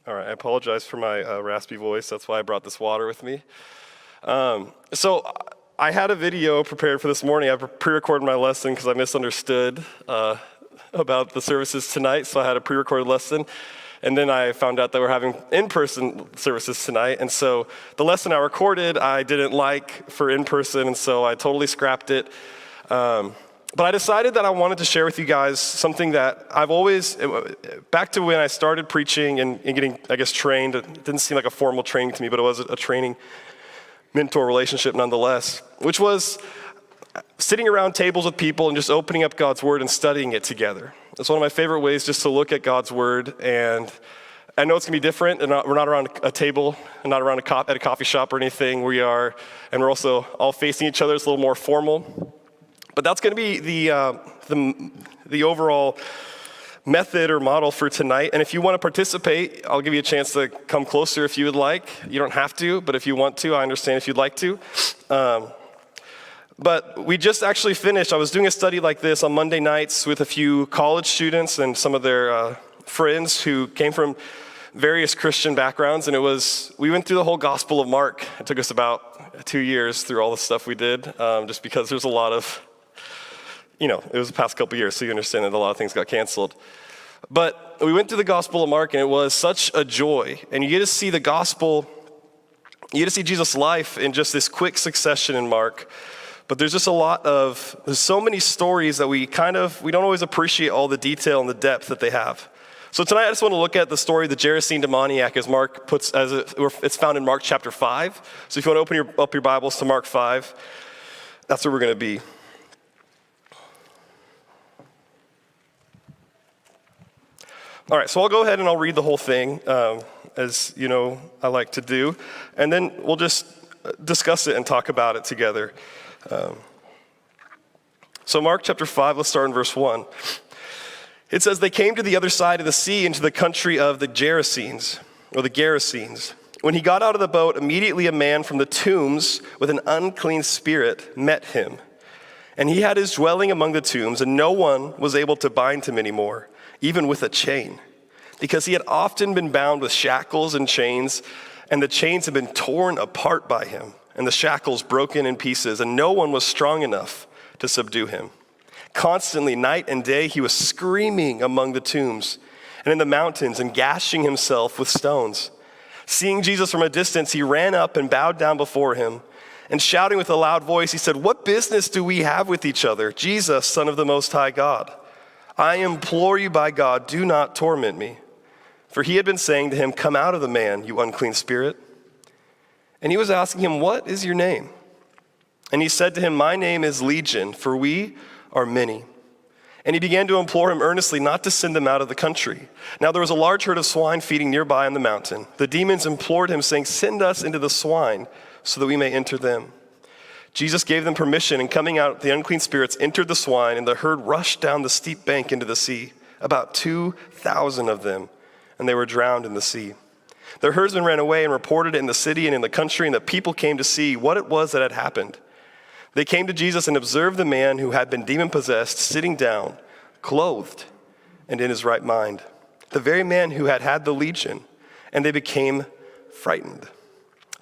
All right, I apologize for my raspy voice. That's why I brought this water with me. So I had a video prepared for this morning. I pre-recorded my lesson because I misunderstood about the services tonight, so I had a pre-recorded lesson. And then I found out that we're having in-person services tonight. And so the lesson I recorded, I didn't like for in-person, and so I totally scrapped it. But I decided that I wanted to share with you guys something that I've always, back to when I started preaching and getting, I guess, trained. It didn't seem like a formal training to me, but it was a training mentor relationship nonetheless, which was sitting around tables with people and just opening up God's Word and studying it together. It's one of my favorite ways just to look at God's Word. And I know it's going to be different, and we're not around a table and not around at a coffee shop or anything. We're also all facing each other. It's a little more formal. But that's going to be the overall method or model for tonight. And if you want to participate, I'll give you a chance to come closer if you would like. You don't have to, but if you want to, I understand if you'd like to. But we just actually finished. I was doing a study like this on Monday nights with a few college students and some of their friends who came from various Christian backgrounds. And we went through the whole Gospel of Mark. It took us about 2 years through all the stuff we did, just because there's a lot of, it was the past couple years, so you understand that a lot of things got canceled. But we went through the Gospel of Mark, and it was such a joy. And you get to see the gospel, you get to see Jesus' life in just this quick succession in Mark. But there's just there's so many stories that we don't always appreciate all the detail and the depth that they have. So tonight I just want to look at the story of the Gerasene demoniac, as Mark puts, it's found in Mark chapter 5. So if you want to open up your Bibles to Mark 5, that's where we're going to be. All right, so I'll go ahead and I'll read the whole thing, as you know I like to do, and then we'll just discuss it and talk about it together. So Mark chapter 5, let's start in verse 1. It says, "They came to the other side of the sea into the country of the Gerasenes, or the Gerasenes. When he got out of the boat, immediately a man from the tombs with an unclean spirit met him. And he had his dwelling among the tombs, and no one was able to bind him anymore, even with a chain, because he had often been bound with shackles and chains, and the chains had been torn apart by him, and the shackles broken in pieces, and no one was strong enough to subdue him. Constantly, night and day, he was screaming among the tombs and in the mountains and gashing himself with stones. Seeing Jesus from a distance, he ran up and bowed down before him, and shouting with a loud voice, he said, 'What business do we have with each other, Jesus, Son of the Most High God? I implore you by God, do not torment me.' For he had been saying to him, 'Come out of the man, you unclean spirit.' And he was asking him, 'What is your name?' And he said to him, 'My name is Legion, for we are many.' And he began to implore him earnestly not to send them out of the country. Now there was a large herd of swine feeding nearby on the mountain. The demons implored him, saying, 'Send us into the swine, so that we may enter them.' Jesus gave them permission, and coming out, the unclean spirits entered the swine, and the herd rushed down the steep bank into the sea, about 2,000 of them, and they were drowned in the sea. Their herdsmen ran away and reported it in the city and in the country, and the people came to see what it was that had happened. They came to Jesus and observed the man who had been demon-possessed sitting down, clothed and in his right mind, the very man who had had the legion, and they became frightened.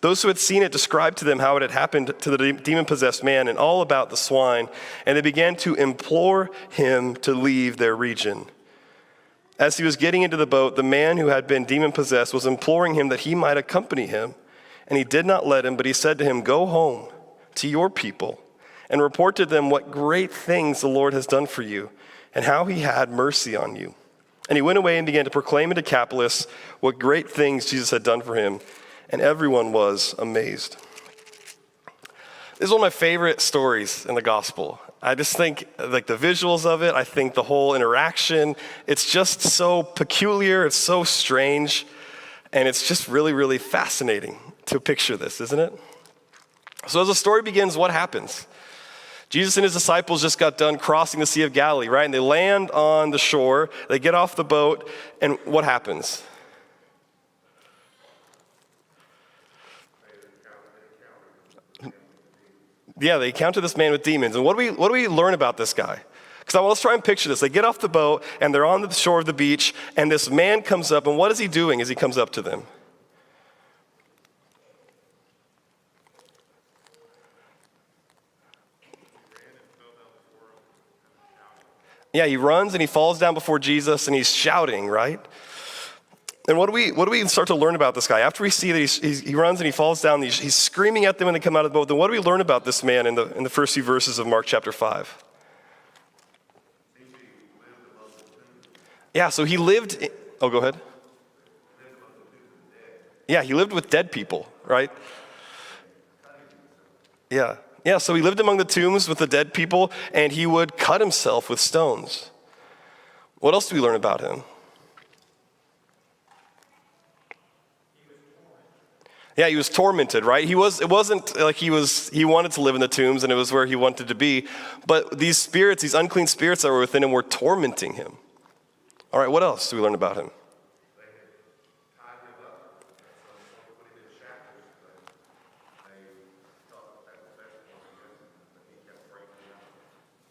Those who had seen it described to them how it had happened to the demon-possessed man and all about the swine, and they began to implore him to leave their region. As he was getting into the boat, the man who had been demon-possessed was imploring him that he might accompany him, and he did not let him, but he said to him, 'Go home to your people and report to them what great things the Lord has done for you and how he had mercy on you.' And he went away and began to proclaim in Decapolis what great things Jesus had done for him, and everyone was amazed." This is one of my favorite stories in the gospel. I just think like the visuals of it, I think the whole interaction, it's just so peculiar, it's so strange, and it's just really, really fascinating to picture this, isn't it? So as the story begins, what happens? Jesus and his disciples just got done crossing the Sea of Galilee, right? And they land on the shore, they get off the boat, and what happens? Yeah, they encounter this man with demons. And what do we learn about this guy? Because I want to try and picture this. They get off the boat, and they're on the shore of the beach, and this man comes up, and what is he doing as he comes up to them? Yeah, he runs and he falls down before Jesus and he's shouting, right? And what do we start to learn about this guy? After we see that he runs and he falls down, he's screaming at them when they come out of the boat, then what do we learn about this man in the first few verses of Mark chapter 5? Yeah, so he lived, go ahead. Yeah, he lived with dead people, right? Yeah. Yeah, so he lived among the tombs with the dead people, and he would cut himself with stones. What else do we learn about him? Yeah, he was tormented, right? It wasn't like he wanted to live in the tombs and it was where he wanted to be, but these spirits, these unclean spirits that were within him were tormenting him. All right, what else do we learn about him?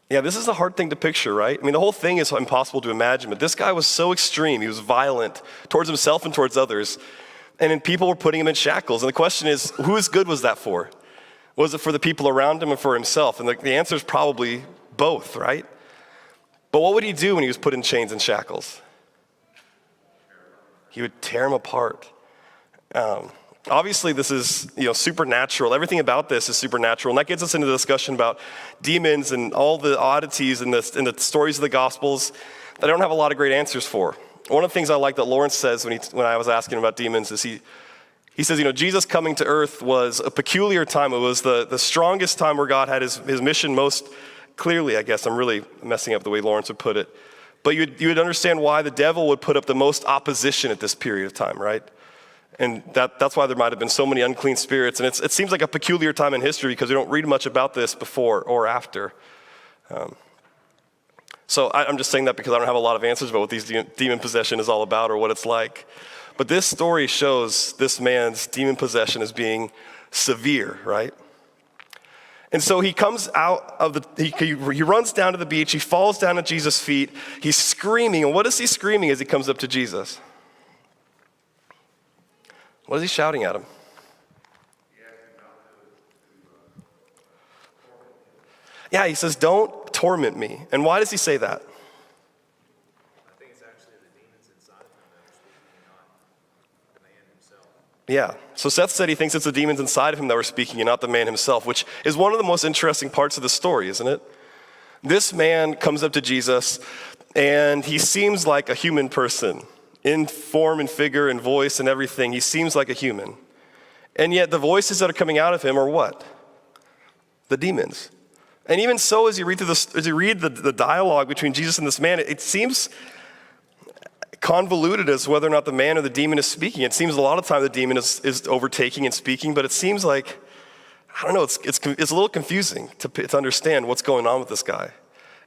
Yeah, this is a hard thing to picture, right? I mean, the whole thing is impossible to imagine, but this guy was so extreme. He was violent towards himself and towards others. And then people were putting him in shackles. And the question is, whose good was that for? Was it for the people around him or for himself? And the answer is probably both, right? But what would he do when he was put in chains and shackles? He would tear them apart. Obviously, this is supernatural. Everything about this is supernatural. And that gets us into the discussion about demons and all the oddities in the stories of the Gospels that I don't have a lot of great answers for. One of the things I like that Lawrence says when I was asking him about demons is he says, Jesus coming to earth was a peculiar time. It was the strongest time where God had his mission most clearly, I guess. I'm really messing up the way Lawrence would put it. But you would understand why the devil would put up the most opposition at this period of time, right? And that's why there might have been so many unclean spirits. And it seems like a peculiar time in history because we don't read much about this before or after. So I'm just saying that because I don't have a lot of answers about what these demon possession is all about or what it's like. But this story shows this man's demon possession as being severe, right? And so he comes out of he runs down to the beach, he falls down at Jesus' feet, he's screaming. And what is he screaming as he comes up to Jesus? What is he shouting at him? Yeah, he says, don't torment me. And why does he say that? I think it's actually the demons inside of him that are speaking, not the man himself. Yeah, so Seth said he thinks it's the demons inside of him that were speaking and not the man himself, which is one of the most interesting parts of the story, isn't it? This man comes up to Jesus, and he seems like a human person. In form and figure and voice and everything, he seems like a human. And yet the voices that are coming out of him are what? The demons. And even so, as you read the dialogue between Jesus and this man, it seems convoluted as whether or not the man or the demon is speaking. It seems a lot of time the demon is overtaking and speaking, but it seems like, I don't know, it's a little confusing to understand what's going on with this guy.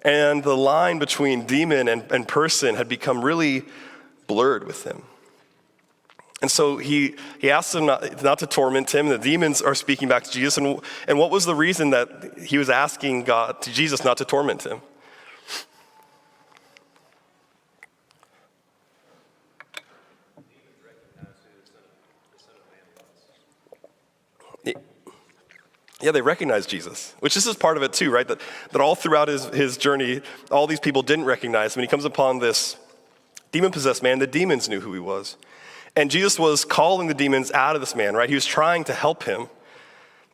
And the line between demon and person had become really blurred with him. And so he asks him not to torment him. The demons are speaking back to Jesus. And what was the reason that he was asking Jesus not to torment him? Yeah, they recognized Jesus, which this is part of it too, right? That all throughout his journey, all these people didn't recognize him. When he comes upon this demon-possessed man, the demons knew who he was. And Jesus was calling the demons out of this man, right? He was trying to help him.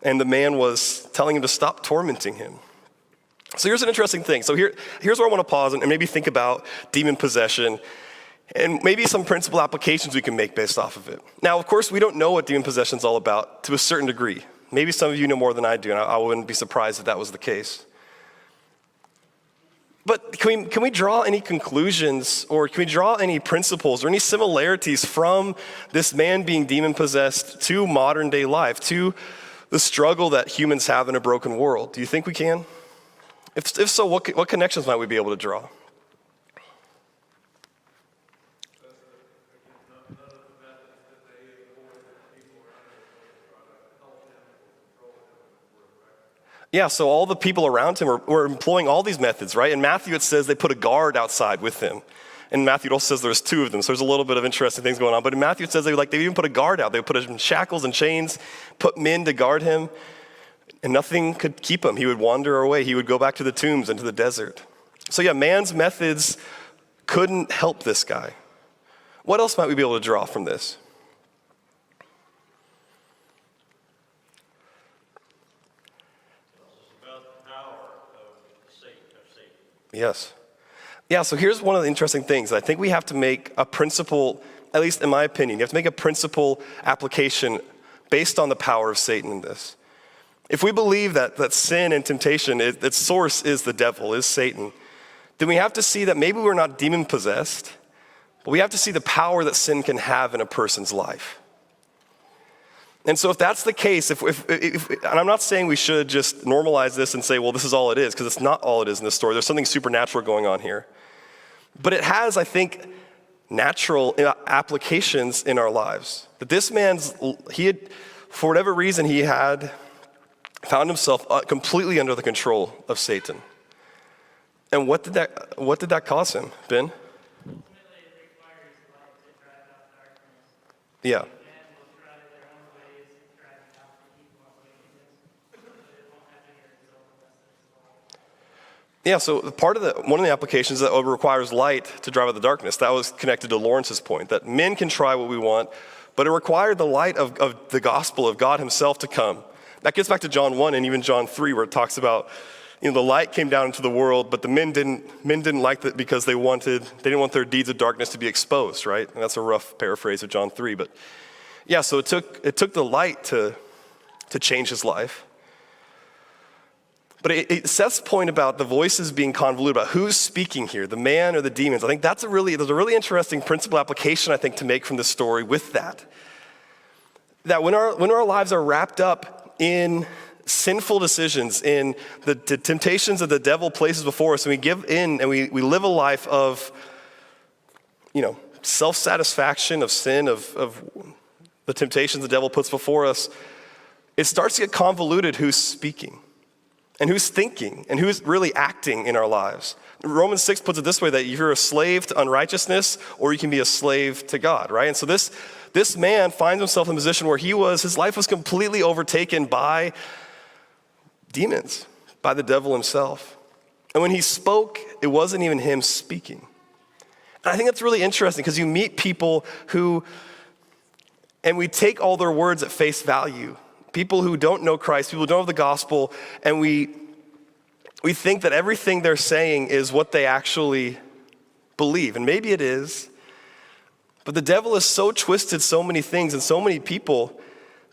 And the man was telling him to stop tormenting him. So here's an interesting thing. So here's where I want to pause and maybe think about demon possession and maybe some principal applications we can make based off of it. Now, of course, we don't know what demon possession is all about to a certain degree. Maybe some of you know more than I do, and I wouldn't be surprised if that was the case. But can we draw any conclusions or can we draw any principles or any similarities from this man being demon-possessed to modern day life, to the struggle that humans have in a broken world? Do you think we can? If so, what connections might we be able to draw? Yeah, so all the people around him were employing all these methods, right? In Matthew, it says they put a guard outside with him. And Matthew it also says there's two of them, so there's a little bit of interesting things going on. But in Matthew, it says they even put a guard out. They would put him in shackles and chains, put men to guard him, and nothing could keep him. He would wander away. He would go back to the tombs and to the desert. So yeah, man's methods couldn't help this guy. What else might we be able to draw from this? Yes. Yeah, so here's one of the interesting things. I think we have to make a principle, at least in my opinion, you have to make a principle application based on the power of Satan in this. If we believe that sin and temptation, its source is the devil, is Satan, then we have to see that maybe we're not demon-possessed, but we have to see the power that sin can have in a person's life. And so if that's the case, if and I'm not saying we should just normalize this and say, well, this is all it is, because it's not all it is in this story. There's something supernatural going on here. But it has, I think, natural applications in our lives. That this man's, for whatever reason, he had found himself completely under the control of Satan. And what did that cause him, Ben? Yeah. Yeah, so one of the applications that requires light to drive out the darkness, that was connected to Lawrence's point, that men can try what we want, but it required the light of the gospel of God himself to come. That gets back to John 1 and even John 3, where it talks about, the light came down into the world, but the men didn't like that because they didn't want their deeds of darkness to be exposed, right? And that's a rough paraphrase of John 3, but yeah, so it took the light to change his life. But Seth's point about the voices being convoluted, about who's speaking here, the man or the demons, I think there's a really interesting principle application, I think, to make from this story with that. That when our lives are wrapped up in sinful decisions, in the temptations that the devil places before us, and we give in and we live a life of, self-satisfaction, of sin, of the temptations the devil puts before us, it starts to get convoluted who's speaking. And who's thinking, and who's really acting in our lives. Romans 6 puts it this way, that you're a slave to unrighteousness, or you can be a slave to God, right? And so this man finds himself in a position where his life was completely overtaken by demons, by the devil himself. And when he spoke, it wasn't even him speaking. And I think that's really interesting, because you meet people and we take all their words at face value. People who don't know Christ, people who don't have the gospel, and we think that everything they're saying is what they actually believe. And maybe it is, but the devil has so twisted so many things and so many people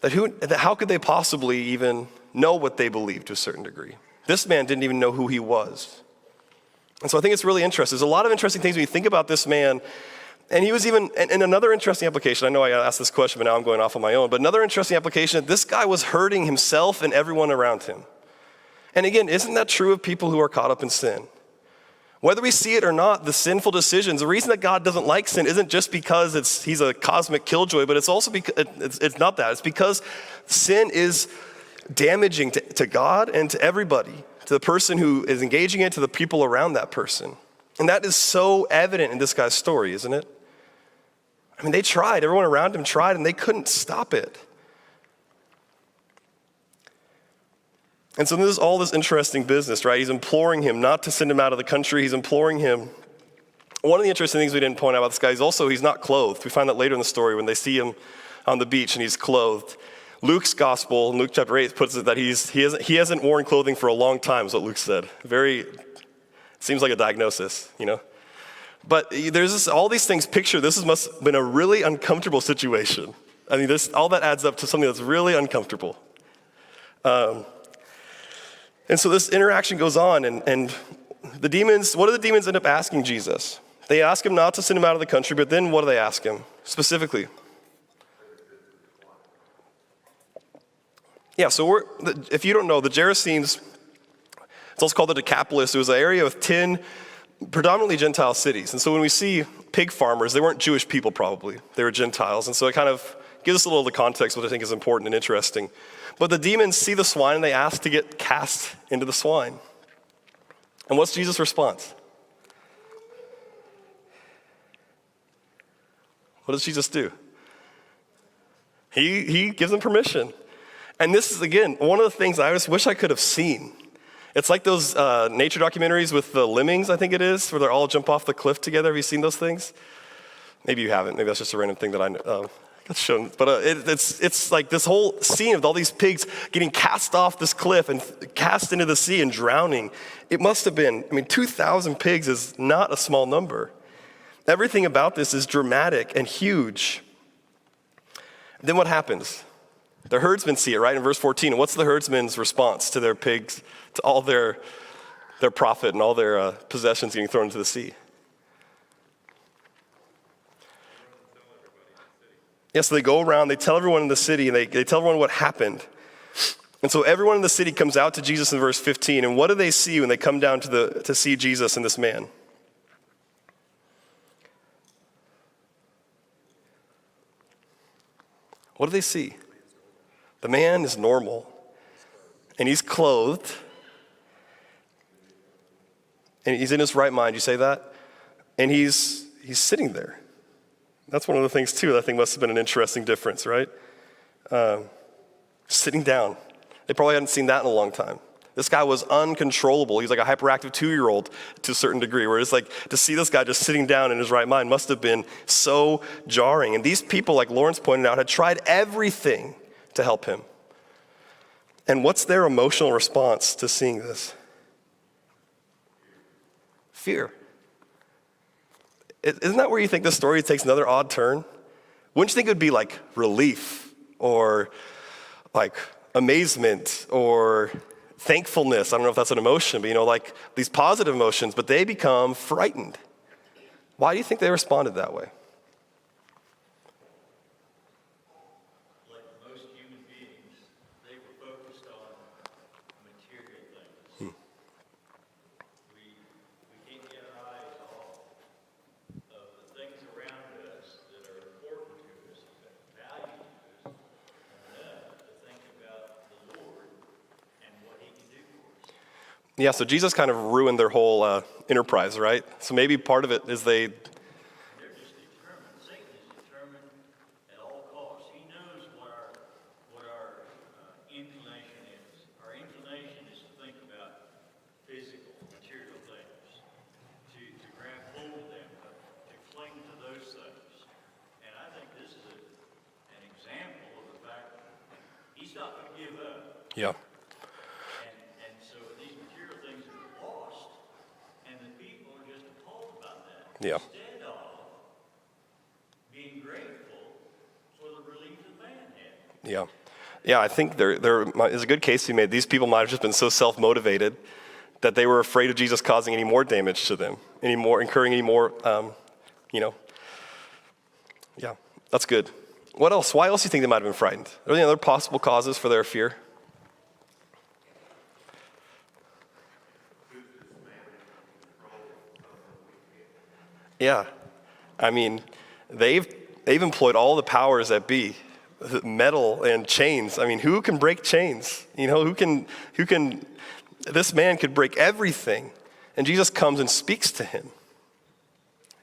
that how could they possibly even know what they believe to a certain degree? This man didn't even know who he was. And so I think it's really interesting. There's a lot of interesting things when you think about this man. And he was even, and another interesting application, I know I asked this question, but now I'm going off on my own, but another interesting application, this guy was hurting himself and everyone around him. And again, isn't that true of people who are caught up in sin? Whether we see it or not, the sinful decisions, the reason that God doesn't like sin isn't just because he's a cosmic killjoy, but it's also because, it's not that. It's because sin is damaging to God and to everybody, to the person who is engaging it, to the people around that person. And that is so evident in this guy's story, isn't it? I mean, they tried, everyone around him tried, and they couldn't stop it. And so there's all this interesting business, right? He's imploring him not to send him out of the country. He's imploring him. One of the interesting things we didn't point out about this guy is also he's not clothed. We find that later in the story when they see him on the beach and he's clothed. Luke's gospel, Luke chapter 8, puts it that he hasn't worn clothing for a long time, is what Luke said. Seems like a diagnosis, But there's all these things picture. Must have been a really uncomfortable situation. I mean, all that adds up to something that's really uncomfortable. And so this interaction goes on, and the demons, what do the demons end up asking Jesus? They ask him not to send him out of the country, but then what do they ask him specifically? Yeah, so if you don't know, the Gerasenes, it's also called the Decapolis. It was an area of 10 predominantly Gentile cities. And so when we see pig farmers, they weren't Jewish people probably. They were Gentiles. And so it kind of Give us a little of the context, which I think is important and interesting. But the demons see the swine and they ask to get cast into the swine. And what's Jesus' response? What does Jesus do? He gives them permission. And this is, again, one of the things I just wish I could have seen. It's like those nature documentaries with the lemmings, I think it is, where they all jump off the cliff together. Have you seen those things? Maybe you haven't. Maybe that's just a random thing that I know. That's shown. But it's like this whole scene of all these pigs getting cast off this cliff and cast into the sea and drowning. It must have been, 2,000 pigs is not a small number. Everything about this is dramatic and huge. Then what happens? The herdsmen see it, right? In verse 14, and what's the herdsman's response to their pigs, to all their profit and all their possessions getting thrown into the sea? Yes, so they go around, they tell everyone in the city, and they tell everyone what happened. And so everyone in the city comes out to Jesus in verse 15, and what do they see when they come down to see Jesus and this man? What do they see? The man is normal, and he's clothed, and he's in his right mind. You say that? And he's sitting there. That's one of the things, too, that I think must have been an interesting difference, right? Sitting down. They probably hadn't seen that in a long time. This guy was uncontrollable. He's like a hyperactive 2-year-old to a certain degree, where it's like to see this guy just sitting down in his right mind must have been so jarring. And these people, like Lawrence pointed out, had tried everything to help him. And what's their emotional response to seeing this? Fear. Isn't that where you think the story takes another odd turn? Wouldn't you think it would be like relief or like amazement or thankfulness? I don't know if that's an emotion, but like these positive emotions, but they become frightened. Why do you think they responded that way? Like most human beings, they were focused on material things. We can't get our eyes off of the things around us that are important to us, that value to us, enough to think about the Lord and what He can do for us. Yeah, so Jesus kind of ruined their whole enterprise, right? So maybe part of it is They're just determined. Satan is determined at all costs. He knows what our inclination is. Our inclination is to think about physical, material things, to grab hold of them, to cling to those things. And I think this is an example of the fact that he's not going to give up. Yeah. And so these material things are lost, and the people are just appalled about that. Yeah. Instead of being grateful for the relief that man had. Yeah. Yeah, I think there is a good case to be made. These people might have just been so self-motivated that they were afraid of Jesus causing any more damage to them, incurring any more, Yeah, that's good. What else? Why else do you think they might have been frightened? Are there any other possible causes for their fear? Yeah. They've employed all the powers that be, metal and chains. Who can break chains? This man could break everything. And Jesus comes and speaks to him.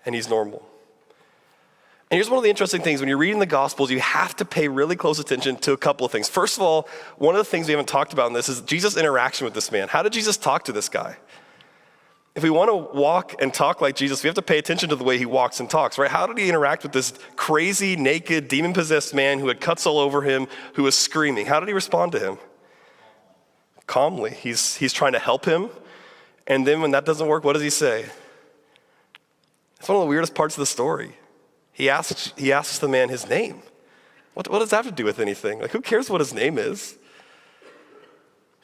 And he's normal. And here's one of the interesting things. When you're reading the Gospels, you have to pay really close attention to a couple of things. First of all, one of the things we haven't talked about in this is Jesus' interaction with this man. How did Jesus talk to this guy? If we want to walk and talk like Jesus, we have to pay attention to the way he walks and talks, right? How did he interact with this crazy, naked, demon-possessed man who had cuts all over him, who was screaming? How did he respond to him? Calmly. He's trying to help him. And then when that doesn't work, what does he say? It's one of the weirdest parts of the story. He asks the man his name. What does that have to do with anything? Like, who cares what his name is?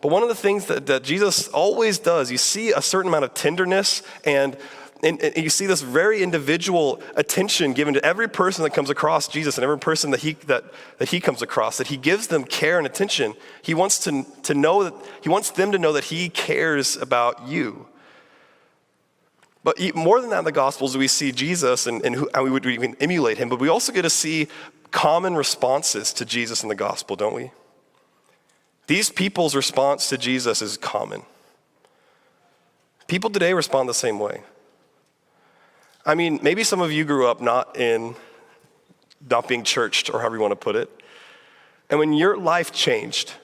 But one of the things that Jesus always does, you see a certain amount of tenderness and you see this very individual attention given to every person that comes across Jesus and every person that he comes across, that he gives them care and attention. He wants them to know that he cares about you. But more than that in the Gospels, we see Jesus and we can emulate him, but we also get to see common responses to Jesus in the Gospel, don't we? These people's response to Jesus is common. People today respond the same way. I mean, maybe some of you grew up not being churched, or however you want to put it. And when your life changed,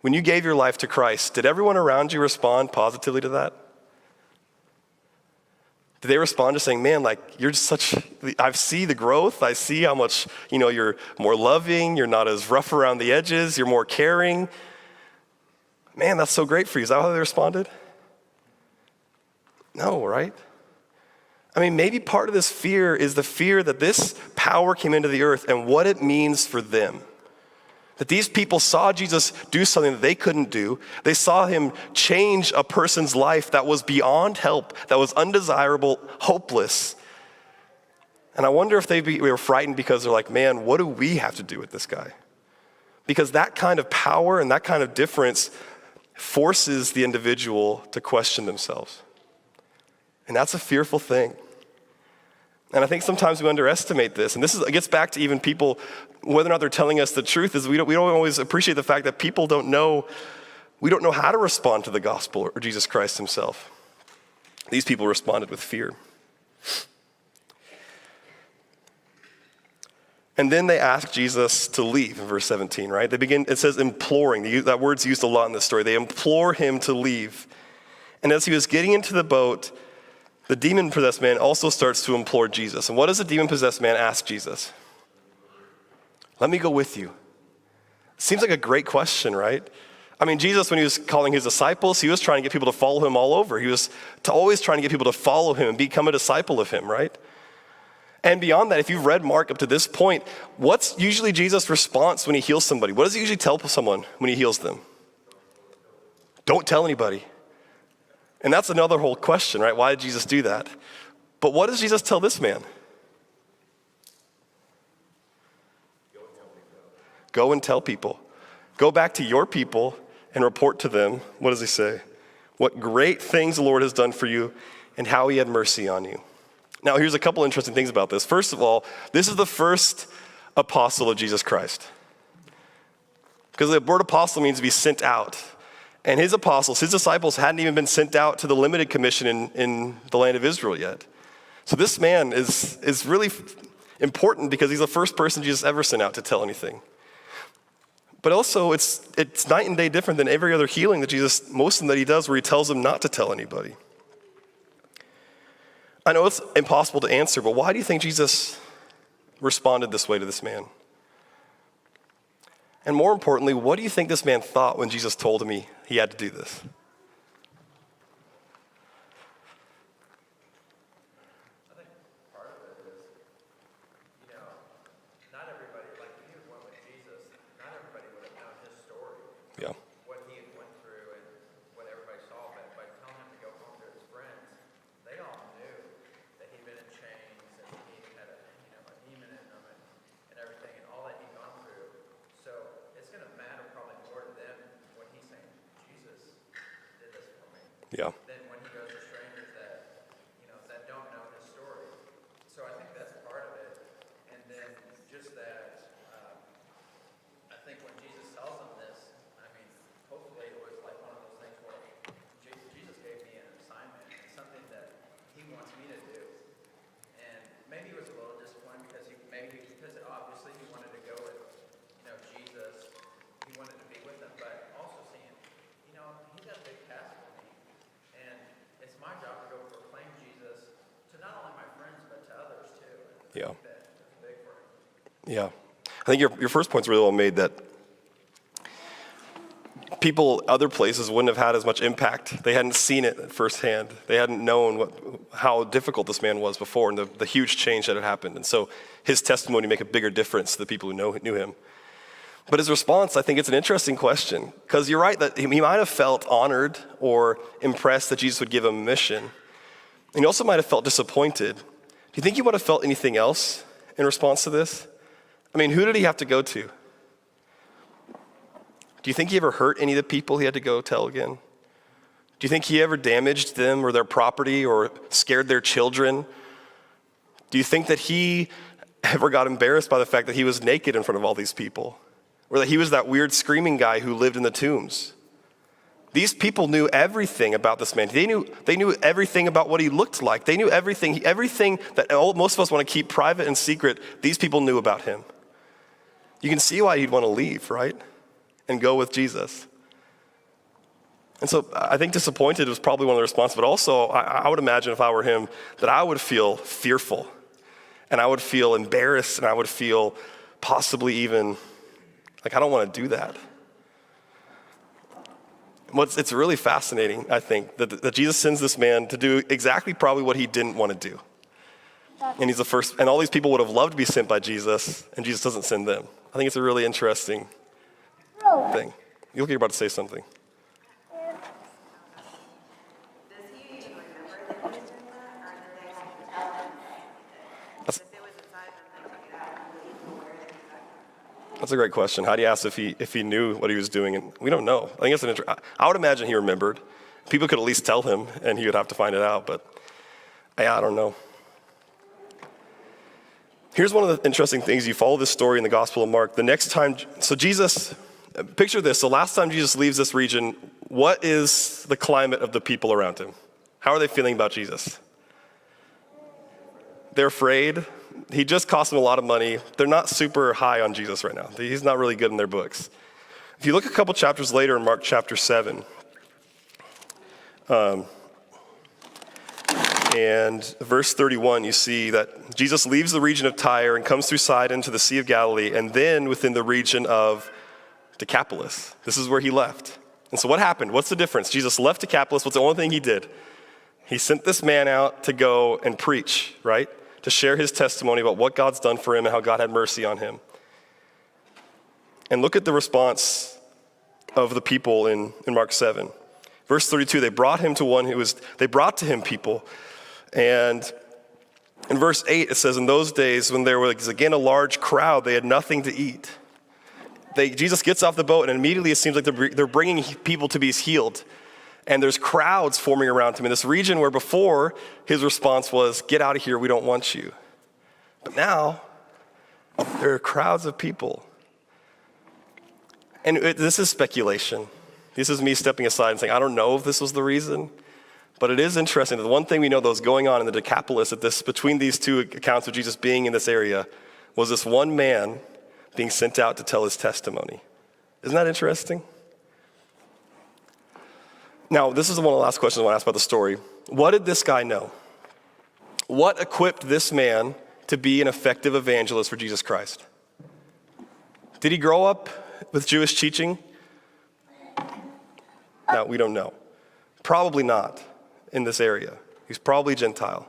when you gave your life to Christ, did everyone around you respond positively to that? Did they respond to saying, man, like, you're such, I see the growth. I see how much, you're more loving. You're not as rough around the edges. You're more caring. Man, that's so great for you. Is that how they responded? No, right? I mean, maybe part of this fear is the fear that this power came into the earth and what it means for them. That these people saw Jesus do something that they couldn't do. They saw him change a person's life that was beyond help, that was undesirable, hopeless. And I wonder if they were frightened because they're like, man, what do we have to do with this guy? Because that kind of power and that kind of difference forces the individual to question themselves. And that's a fearful thing. And I think sometimes we underestimate this. And it gets back to even people, whether or not they're telling us the truth, is we don't always appreciate the fact that people we don't know how to respond to the gospel or Jesus Christ himself. These people responded with fear. And then they ask Jesus to leave in verse 17, right? It says imploring. That word's used a lot in this story. They implore him to leave. And as he was getting into the boat, the demon-possessed man also starts to implore Jesus. And what does the demon-possessed man ask Jesus? Let me go with you. Seems like a great question, right? I mean, Jesus, when he was calling his disciples, he was trying to get people to follow him all over. He was always trying to get people to follow him and become a disciple of him, right? And beyond that, if you've read Mark up to this point, what's usually Jesus' response when he heals somebody? What does he usually tell someone when he heals them? Don't tell anybody. And that's another whole question, right? Why did Jesus do that? But what does Jesus tell this man? Go and tell people. Go back to your people and report to them. What does he say? What great things the Lord has done for you and how he had mercy on you. Now, here's a couple interesting things about this. First of all, this is the first apostle of Jesus Christ. Because the word apostle means to be sent out. And his apostles, his disciples, hadn't even been sent out to the limited commission in the land of Israel yet. So this man is really important because he's the first person Jesus ever sent out to tell anything. But also, it's night and day different than every other healing that Jesus, most of them that he does, where he tells them not to tell anybody. I know it's impossible to answer, but why do you think Jesus responded this way to this man? And more importantly, what do you think this man thought when Jesus told him he had to do this? I think part of it is, not everybody, like if you went with Jesus, not everybody would have known his story. Yeah. What he had went through and what everybody saw. But by telling him to go home to his friends, they all knew that he'd been in chains and he had a demon in him and everything and all that he'd gone through. So it's going to matter probably more to them when he's saying, Jesus did this for me. Yeah. Than when he goes to strangers that, that don't know his story. So I think that's part of it. And then just that, I think when Jesus tells them this, I mean, hopefully it was like one of those things where Jesus gave me an assignment, something that he wants me to do. And maybe he was a little disappointed because obviously he wanted to go with, Jesus. He wanted to be with them, but also seeing, he's got a big task for me. And it's my job to go proclaim Jesus to not only my friends, but to others too. Yeah. I think that's big for him. Yeah. I think your first point's really well made, that people other places wouldn't have had as much impact. They hadn't seen it firsthand. They hadn't known how difficult this man was before and the huge change that had happened. And so his testimony make a bigger difference to the people who knew him. But his response, I think it's an interesting question, because you're right that he might have felt honored or impressed that Jesus would give him a mission. And he also might have felt disappointed. Do you think he would have felt anything else in response to this? I mean, who did he have to go to? Do you think he ever hurt any of the people he had to go tell again? Do you think he ever damaged them or their property or scared their children? Do you think that he ever got embarrassed by the fact that he was naked in front of all these people? Or that he was that weird screaming guy who lived in the tombs? These people knew everything about this man. They knew everything about what he looked like. They knew everything that most of us want to keep private and secret. These people knew about him. You can see why he'd want to leave, right? And go with Jesus. And so I think disappointed was probably one of the responses, but also I would imagine if I were him that I would feel fearful and I would feel embarrassed and I would feel possibly even like I don't want to do that. It's really fascinating, I think, that Jesus sends this man to do exactly probably what he didn't want to do. And he's the first, and all these people would have loved to be sent by Jesus, and Jesus doesn't send them. I think it's a really interesting thing. You look like you're about to say something. Does he even remember that he was doing that, or did they have to tell him? That's- If it was inside them, they took it out, and he knew where they took it out. That's a great question. How do you ask if he knew what he was doing? And we don't know. I think it's I would imagine he remembered. People could at least tell him, and he would have to find it out. But I don't know. Here's one of the interesting things. You follow this story in the Gospel of Mark. The next time, so Jesus, picture this. The last time Jesus leaves this region, what is the climate of the people around him? How are they feeling about Jesus? They're afraid. He just cost them a lot of money. They're not super high on Jesus right now. He's not really good in their books. If you look a couple chapters later in Mark chapter 7, and verse 31, you see that Jesus leaves the region of Tyre and comes through Sidon to the Sea of Galilee, and then within the region of Decapolis. This is where he left. And so what happened? What's the difference? Jesus left Decapolis. What's the only thing he did? He sent this man out to go and preach, right? To share his testimony about what God's done for him and how God had mercy on him. And look at the response of the people in Mark 7. Verse 32, they brought to him people. And in verse 8, it says, in those days when there was again a large crowd, they had nothing to eat. Jesus gets off the boat, and immediately it seems like they're bringing people to be healed. And there's crowds forming around him in this region where before his response was, get out of here, we don't want you. But now, there are crowds of people. And this is speculation. This is me stepping aside and saying, I don't know if this was the reason. But it is interesting that the one thing we know that was going on in the Decapolis between these two accounts of Jesus being in this area was this one man being sent out to tell his testimony. Isn't that interesting? Now, this is one of the last questions I want to ask about the story. What did this guy know? What equipped this man to be an effective evangelist for Jesus Christ? Did he grow up with Jewish teaching? No, we don't know. Probably not in this area. He's probably Gentile.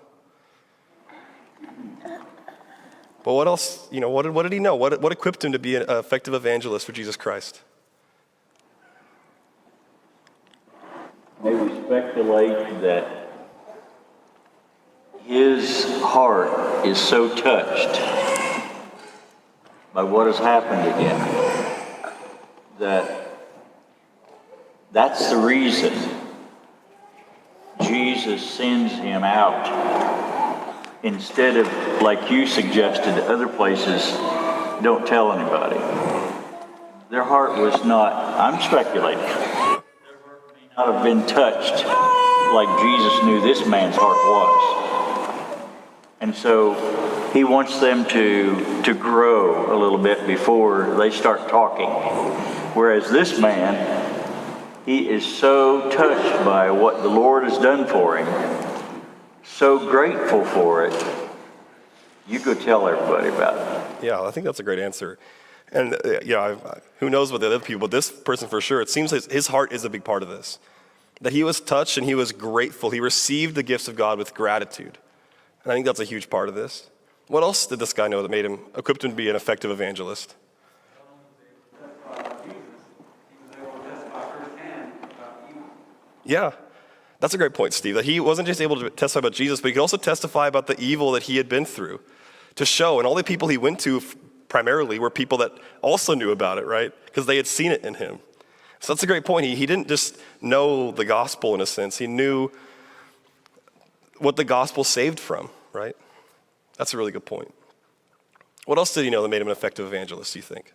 But what else, what did he know? What equipped him to be an effective evangelist for Jesus Christ? Maybe speculate that his heart is so touched by what has happened to him that's the reason Jesus sends him out instead of, like you suggested, other places, don't tell anybody. Their heart was not, I'm speculating, not have been touched like Jesus knew this man's heart was. And so he wants them to grow a little bit before they start talking. Whereas this man, he is so touched by what the Lord has done for him, so grateful for it, you go tell everybody about it. Yeah, I think that's a great answer. And who knows what the other people, but this person for sure, it seems his heart is a big part of this. That he was touched and he was grateful. He received the gifts of God with gratitude. And I think that's a huge part of this. What else did this guy know that equipped him to be an effective evangelist? Yeah, that's a great point, Steve. That he wasn't just able to testify about Jesus, but he could also testify about the evil that he had been through to show. And all the people he went to primarily were people that also knew about it, right? Because they had seen it in him. So that's a great point. He didn't just know the gospel in a sense. He knew what the gospel saved from, right? That's a really good point. What else did he know that made him an effective evangelist, do you think?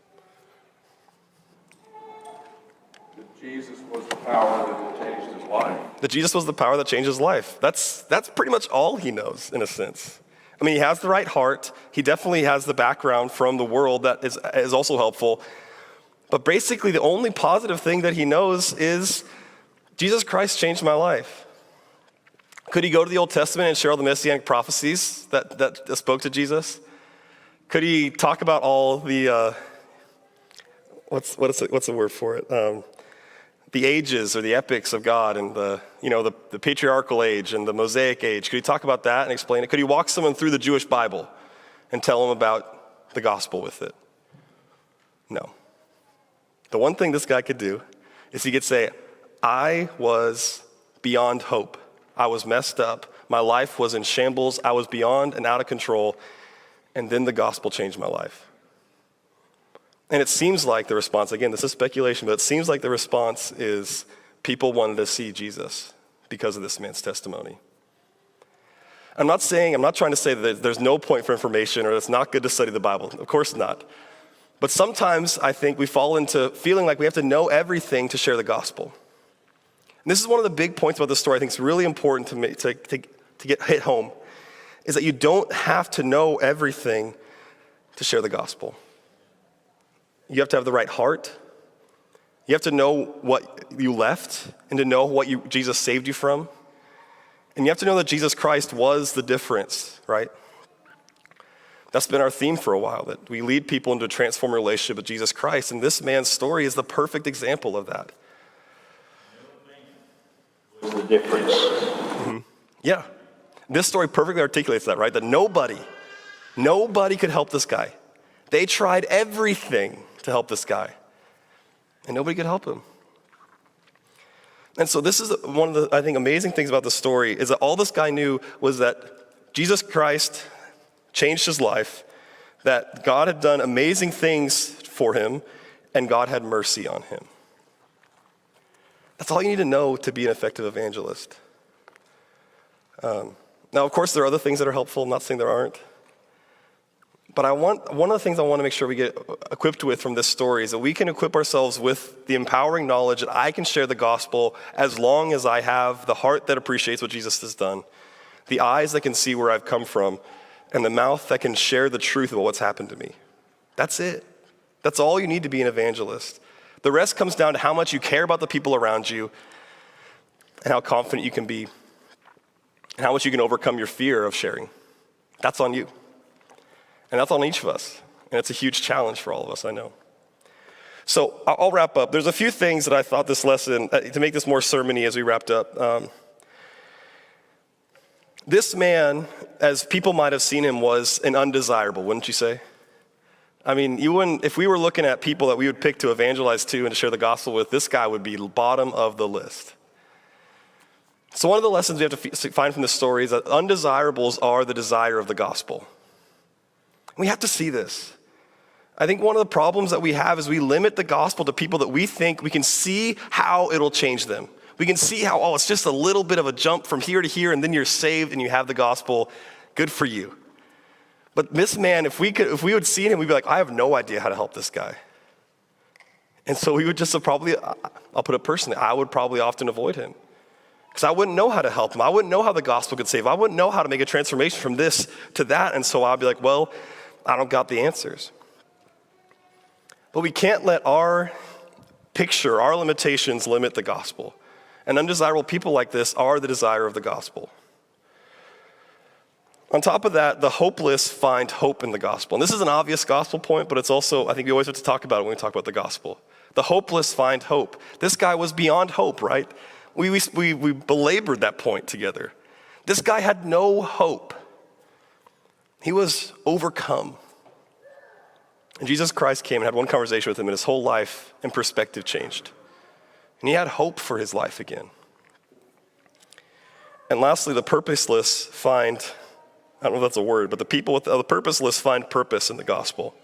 That Jesus was the power that changed his life. That Jesus was the power that changed his life. That's pretty much all he knows, in a sense. I mean, he has the right heart. He definitely has the background from the world that is also helpful. But basically, the only positive thing that he knows is Jesus Christ changed my life. Could he go to the Old Testament and share all the messianic prophecies that spoke to Jesus? Could he talk about all the, what's the word for it? The ages or the epics of God and the patriarchal age and the Mosaic age. Could he talk about that and explain it? Could he walk someone through the Jewish Bible and tell them about the gospel with it? No. The one thing this guy could do is he could say, I was beyond hope. I was messed up. My life was in shambles. I was beyond and out of control. And then the gospel changed my life. And it seems like the response, again, this is speculation, but it seems like the response is people wanted to see Jesus because of this man's testimony. I'm not trying to say that there's no point for information or it's not good to study the Bible. Of course not. But sometimes I think we fall into feeling like we have to know everything to share the gospel. And this is one of the big points about this story I think is really important to get hit home, is that you don't have to know everything to share the gospel. You have to have the right heart. You have to know what you left and to know what Jesus saved you from. And you have to know that Jesus Christ was the difference, right? That's been our theme for a while, that we lead people into a transformed relationship with Jesus Christ. And this man's story is the perfect example of that. Was the difference. Yeah. This story perfectly articulates that, right? That nobody could help this guy. They tried everything to help this guy, and nobody could help him. And so this is one of the, I think, amazing things about the story, is that all this guy knew was that Jesus Christ changed his life, that God had done amazing things for him, and God had mercy on him. That's all you need to know to be an effective evangelist. Now, of course, there are other things that are helpful. I'm not saying there aren't. But one of the things I want to make sure we get equipped with from this story is that we can equip ourselves with the empowering knowledge that I can share the gospel as long as I have the heart that appreciates what Jesus has done, the eyes that can see where I've come from, and the mouth that can share the truth about what's happened to me. That's it. That's all you need to be an evangelist. The rest comes down to how much you care about the people around you and how confident you can be and how much you can overcome your fear of sharing. That's on you. And that's on each of us. And it's a huge challenge for all of us, I know. So I'll wrap up. There's a few things that I thought this lesson, to make this more sermon-y as we wrapped up. This man, as people might have seen him, was an undesirable, wouldn't you say? I mean, if we were looking at people that we would pick to evangelize to and to share the gospel with, this guy would be bottom of the list. So one of the lessons we have to find from this story is that undesirables are the desire of the gospel. We have to see this. I think one of the problems that we have is we limit the gospel to people that we think we can see how it'll change them. We can see how, it's just a little bit of a jump from here to here and then you're saved and you have the gospel. Good for you. But this man, if we would see him, we'd be like, I have no idea how to help this guy. And so we would just probably, I'll put it personally, I would probably often avoid him. Because I wouldn't know how to help him. I wouldn't know how the gospel could save. I wouldn't know how to make a transformation from this to that. And so I'd be like, well, I don't got the answers. But we can't let our picture, our limitations limit the gospel. And undesirable people like this are the desire of the gospel. On top of that, the hopeless find hope in the gospel. And this is an obvious gospel point, but it's also, I think we always have to talk about it when we talk about the gospel. The hopeless find hope. This guy was beyond hope, right? We belabored that point together. This guy had no hope. He was overcome. And Jesus Christ came and had one conversation with him, and his whole life and perspective changed. And he had hope for his life again. And lastly, the purposeless find, I don't know if that's a word, but the purposeless find purpose in the gospel.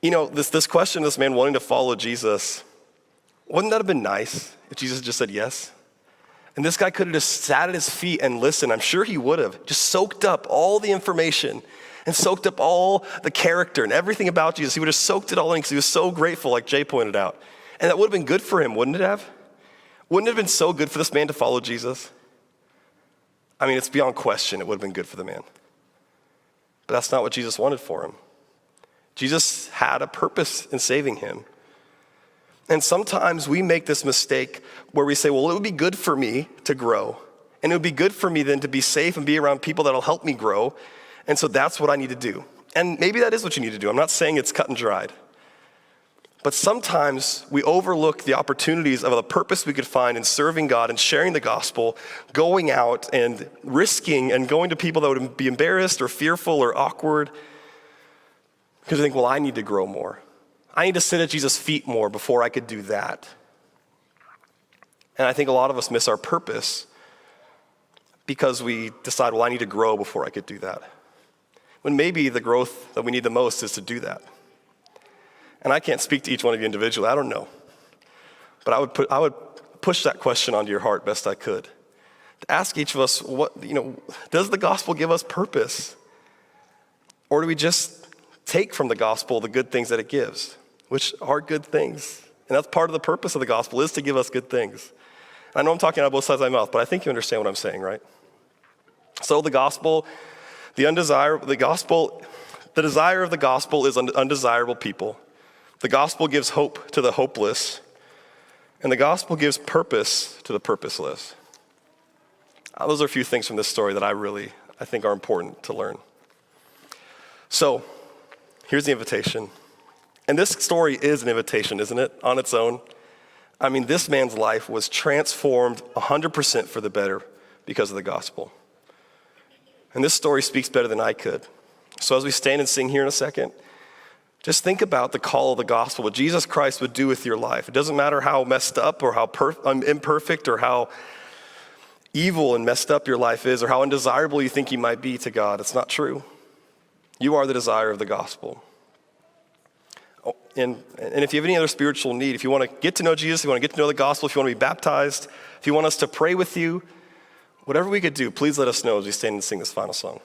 You know, this question of this man wanting to follow Jesus, wouldn't that have been nice if Jesus just said yes? And this guy could have just sat at his feet and listened. I'm sure he would have. Just soaked up all the information and soaked up all the character and everything about Jesus. He would have soaked it all in because he was so grateful, like Jay pointed out. And that would have been good for him, wouldn't it have? Wouldn't it have been so good for this man to follow Jesus? I mean, it's beyond question it would have been good for the man. But that's not what Jesus wanted for him. Jesus had a purpose in saving him. And sometimes we make this mistake where we say, well, it would be good for me to grow. And it would be good for me then to be safe and be around people that'll help me grow. And so that's what I need to do. And maybe that is what you need to do. I'm not saying it's cut and dried. But sometimes we overlook the opportunities of the purpose we could find in serving God and sharing the gospel, going out and risking and going to people that would be embarrassed or fearful or awkward. Because we think, well, I need to grow more. I need to sit at Jesus' feet more before I could do that. And I think a lot of us miss our purpose because we decide, well, I need to grow before I could do that. When maybe the growth that we need the most is to do that. And I can't speak to each one of you individually, I don't know. But I would push that question onto your heart best I could. To ask each of us, does the gospel give us purpose? Or do we just take from the gospel the good things that it gives, which are good things? And that's part of the purpose of the gospel, is to give us good things. I know I'm talking out of both sides of my mouth, but I think you understand what I'm saying, right? So the gospel, the desire of the gospel is undesirable people. The gospel gives hope to the hopeless, and the gospel gives purpose to the purposeless. Those are a few things from this story that I think are important to learn. So, here's the invitation. And this story is an invitation, isn't it, on its own? I mean, this man's life was transformed 100% for the better because of the gospel. And this story speaks better than I could. So as we stand and sing here in a second, just think about the call of the gospel, what Jesus Christ would do with your life. It doesn't matter how messed up or how imperfect or how evil and messed up your life is or how undesirable you think you might be to God. It's not true. You are the desire of the gospel. Oh, and if you have any other spiritual need, if you want to get to know Jesus, if you want to get to know the gospel, if you want to be baptized, if you want us to pray with you, whatever we could do, please let us know as we stand and sing this final song.